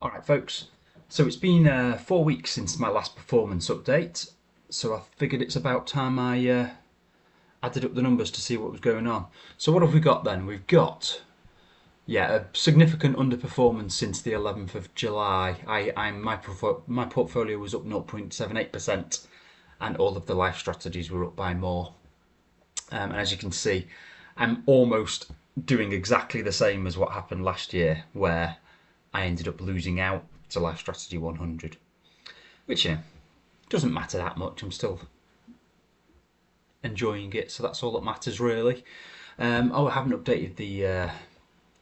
Alright folks, so it's been 4 weeks since my last performance update, so I figured it's about time I added up the numbers to see what was going on. So what have we got then? We've got, a significant underperformance since the 11th of July. My portfolio was up 0.78% and all of the life strategies were up by more. And as you can see, I'm almost doing exactly the same as what happened last year, where I ended up losing out to Life Strategy 100, which doesn't matter that much. I'm still enjoying it, so that's all that matters really. I haven't updated the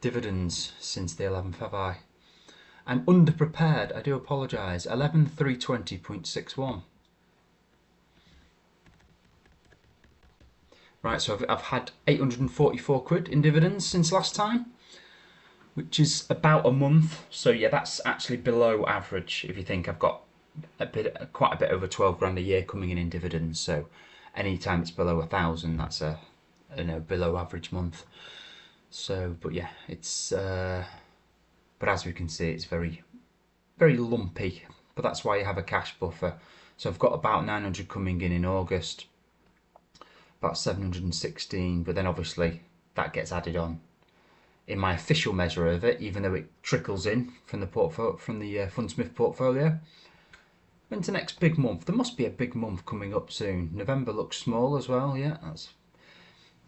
dividends since the 11th, have I? I'm underprepared. I do apologise. 11,320.61. Right, so I've had 844 quid in dividends since last time, which is about a month. So yeah, that's actually below average. If you think I've got quite a bit over 12 grand a year coming in dividends, so anytime it's below 1,000, that's a below average month. So, but yeah, it's but as we can see, it's very lumpy. But that's why you have a cash buffer. So I've got about 900 coming in August, about 716, but then obviously that gets added on in my official measure of it, even though it trickles in from the Fundsmith portfolio. When's the next big month? There must be a big month coming up soon. November looks small as well. Yeah,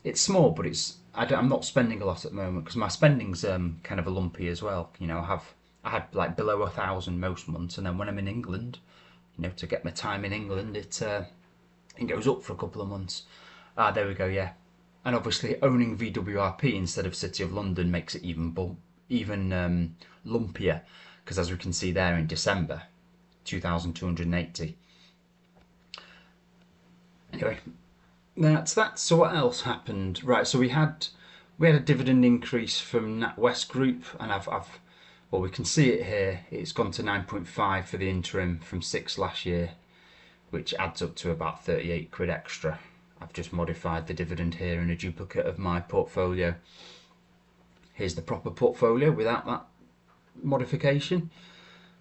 it's small, but I'm not spending a lot at the moment because my spending's kind of a lumpy as well. You know, I had like below 1,000 most months, and then when I'm in England, to get my time in England, it goes up for a couple of months. There we go. Yeah. And obviously owning VWRP instead of City of London makes it even lumpier, because as we can see there in December, 2,280. Anyway, that's that. So what else happened? Right, so we had a dividend increase from Natwest Group, and well, we can see it here. It's gone to 9.5 for the interim from 6 last year, which adds up to about 38 quid extra. I've just modified the dividend here in a duplicate of my portfolio. Here's the proper portfolio without that modification.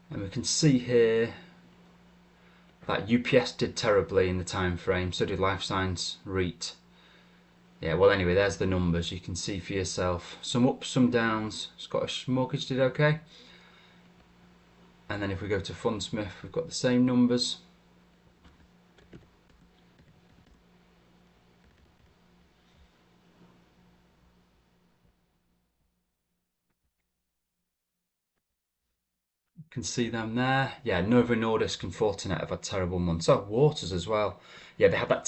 And we can see here that UPS did terribly in the time frame, so did Life Science REIT. Yeah, well anyway, there's the numbers. You can see for yourself. Some ups, some downs. Scottish Mortgage did okay. And then if we go to Fundsmith, we've got the same numbers. Can see them there. Yeah, Novo Nordisk and Fortinet have had terrible months. Oh, Waters as well. Yeah, they had that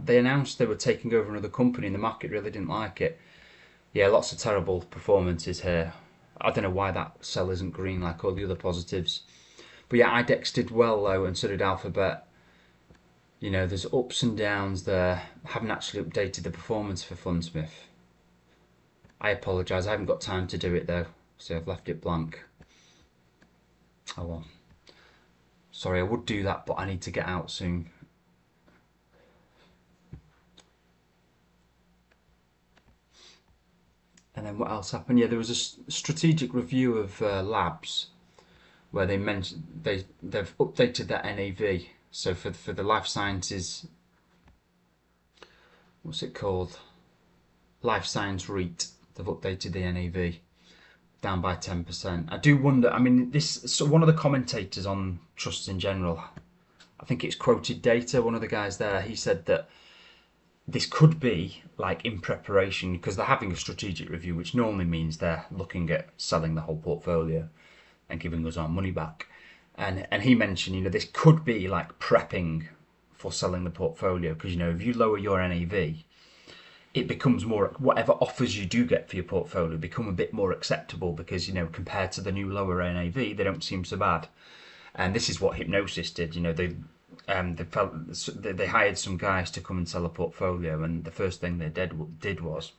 they announced they were taking over another company and the market really didn't like it. Yeah, lots of terrible performances here. I don't know why that cell isn't green like all the other positives. But yeah, IDEX did well though, and so did Alphabet. There's ups and downs there. I haven't actually updated the performance for Fundsmith. I apologise, I haven't got time to do it though, so I've left it blank. Oh well. Sorry, I would do that, but I need to get out soon. And then what else happened? Yeah, there was a strategic review of labs where they mentioned they've updated their NAV. So for the life sciences, what's it called? Life Science REIT. They've updated the NAV down by 10%. I do wonder. I mean, so one of the commentators on trusts in general, I think it's Quoted Data. One of the guys there, he said that this could be like in preparation because they're having a strategic review, which normally means they're looking at selling the whole portfolio and giving us our money back. And he mentioned, this could be like prepping for selling the portfolio because if you lower your NAV, it becomes more, whatever offers you do get for your portfolio become a bit more acceptable because compared to the new lower NAV, they don't seem so bad. And this is what Hypnosis did. They hired some guys to come and sell a portfolio, and the first thing they did was,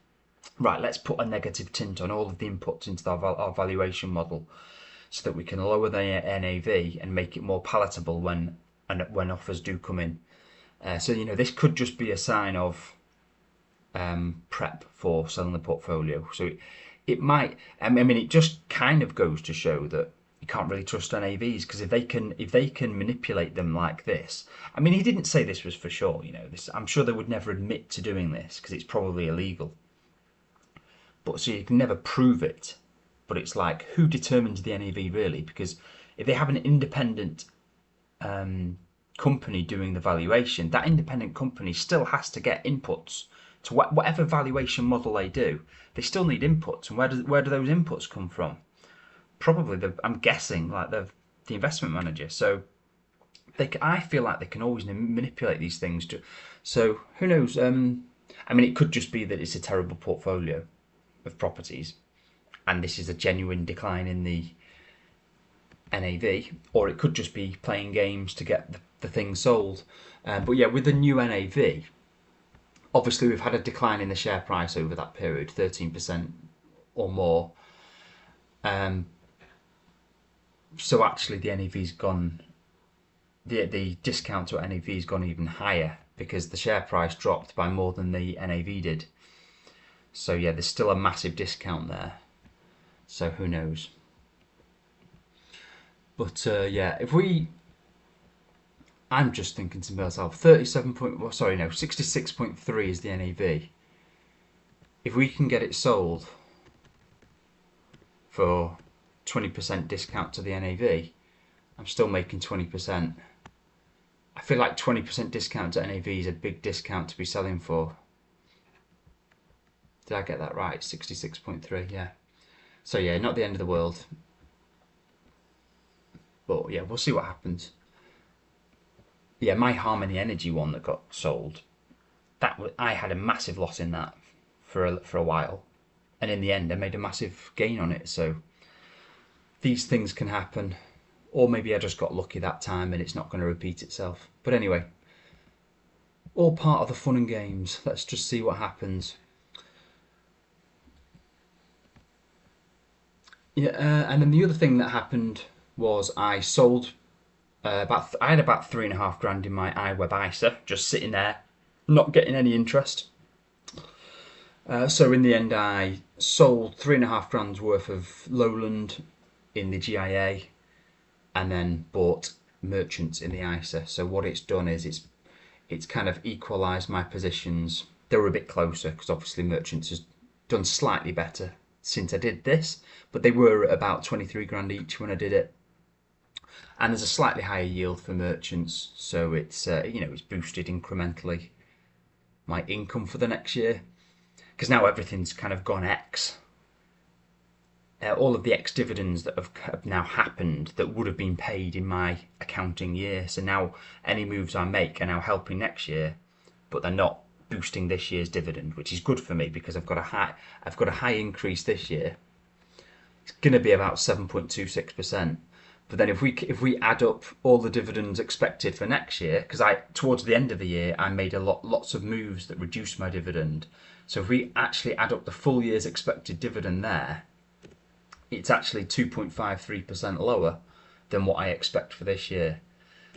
right, let's put a negative tint on all of the inputs into our valuation model so that we can lower the NAV and make it more palatable when offers do come in. So this could just be a sign of prep for selling the portfolio. So it might, I mean, it just kind of goes to show that you can't really trust NAVs, because if they can manipulate them like this. I mean, he didn't say this was for sure, you know. This, I'm sure they would never admit to doing this because it's probably illegal. But so you can never prove it. But it's like, who determines the NAV really? Because if they have an independent company doing the valuation, that independent company still has to get inputs to whatever valuation model they do. They still need inputs, and where do those inputs come from? Probably I'm guessing like the investment manager. So I feel like they can always manipulate these things. So who knows? I mean, it could just be that it's a terrible portfolio of properties, and this is a genuine decline in the NAV, or it could just be playing games to get the thing sold. But yeah, with the new NAV, obviously we've had a decline in the share price over that period, 13% or more. So actually the NAV's gone, the discount to NAV's gone even higher because the share price dropped by more than the NAV did. So yeah, there's still a massive discount there. So who knows? But yeah, I'm just thinking to myself, 66.3 is the NAV. If we can get it sold for 20% discount to the NAV, I'm still making 20%. I feel like 20% discount to NAV is a big discount to be selling for. Did I get that right? 66.3, yeah. So yeah, not the end of the world. But yeah, we'll see what happens. Yeah, my Harmony Energy one that got sold, I had a massive loss in that for a while, and in the end I made a massive gain on it. So these things can happen, or maybe I just got lucky that time and it's not going to repeat itself. But anyway, all part of the fun and games. Let's just see what happens. Yeah, and then the other thing that happened was I sold I had about £3,500 in my iWeb ISA, just sitting there, not getting any interest. So in the end, I sold £3,500 worth of Lowland in the GIA, and then bought Merchants in the ISA. So what it's done is it's kind of equalised my positions. They were a bit closer because obviously Merchants has done slightly better since I did this, but they were at about 23 grand each when I did it. And there's a slightly higher yield for Merchants, so it's it's boosted incrementally my income for the next year, because now everything's kind of gone X. All of the X dividends that have now happened that would have been paid in my accounting year. So now any moves I make are now helping next year, but they're not boosting this year's dividend, which is good for me because I've got a high increase this year. It's going to be about 7.26%. But then if we add up all the dividends expected for next year, because towards the end of the year I made lots of moves that reduced my dividend. So if we actually add up the full year's expected dividend there, it's actually 2.53% lower than what I expect for this year.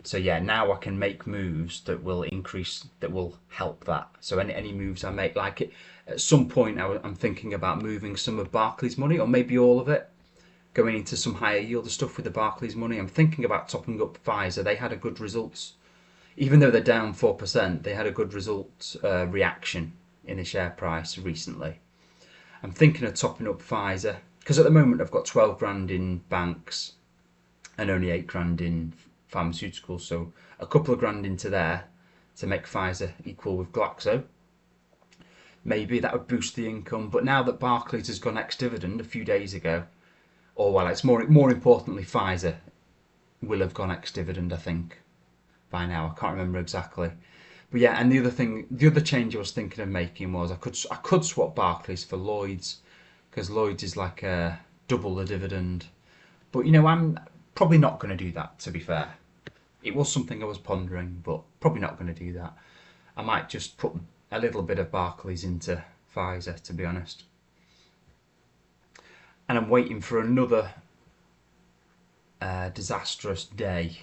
So yeah, now I can make moves that will help that. So any moves I make, like it, at some point I'm thinking about moving some of Barclays money, or maybe all of it, going into some higher yield stuff with the Barclays money. I'm thinking about topping up Pfizer. They had a good results. Even though they're down 4%, they had a good result reaction in the share price recently. I'm thinking of topping up Pfizer, because at the moment I've got 12 grand in banks and only 8 grand in pharmaceuticals, so a couple of grand into there to make Pfizer equal with Glaxo. Maybe that would boost the income. But now that Barclays has gone ex-dividend a few days ago, or well, it's more importantly, Pfizer will have gone ex-dividend, I think, by now. I can't remember exactly. But yeah, and the other change I was thinking of making was I could swap Barclays for Lloyds, because Lloyds is like double the dividend. But I'm probably not going to do that, to be fair. It was something I was pondering, but probably not going to do that. I might just put a little bit of Barclays into Pfizer, to be honest. And I'm waiting for another disastrous day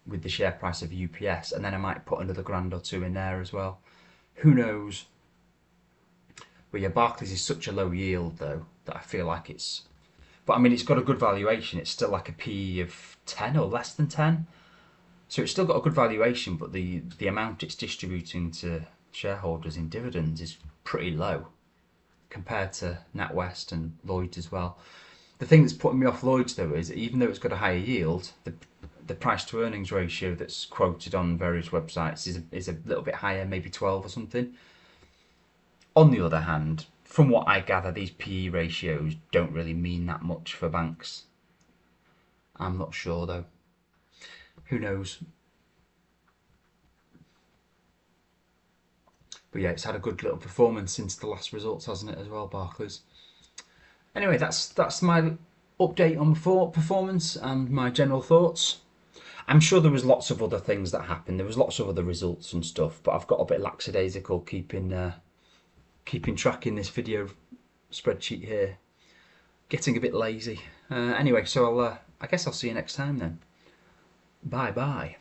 with the share price of UPS, and then I might put another grand or two in there as well. Who knows? But yeah, Barclays is such a low yield though that I feel like it's But I mean, it's got a good valuation. It's still like a PE of 10 or less than 10. So it's still got a good valuation, but the amount it's distributing to shareholders in dividends is pretty low compared to Natwest and Lloyds as well. The thing that's putting me off Lloyds though is even though it's got a higher yield, the price to earnings ratio that's quoted on various websites is a little bit higher, maybe 12 or something. On the other hand, from what I gather, these PE ratios don't really mean that much for banks. I'm not sure though. Who knows? But yeah, it's had a good little performance since the last results, hasn't it, as well, Barclays? Anyway, that's my update on performance and my general thoughts. I'm sure there was lots of other things that happened. There was lots of other results and stuff, but I've got a bit lackadaisical keeping track in this video spreadsheet here. Getting a bit lazy. Anyway, so I guess I'll see you next time then. Bye bye.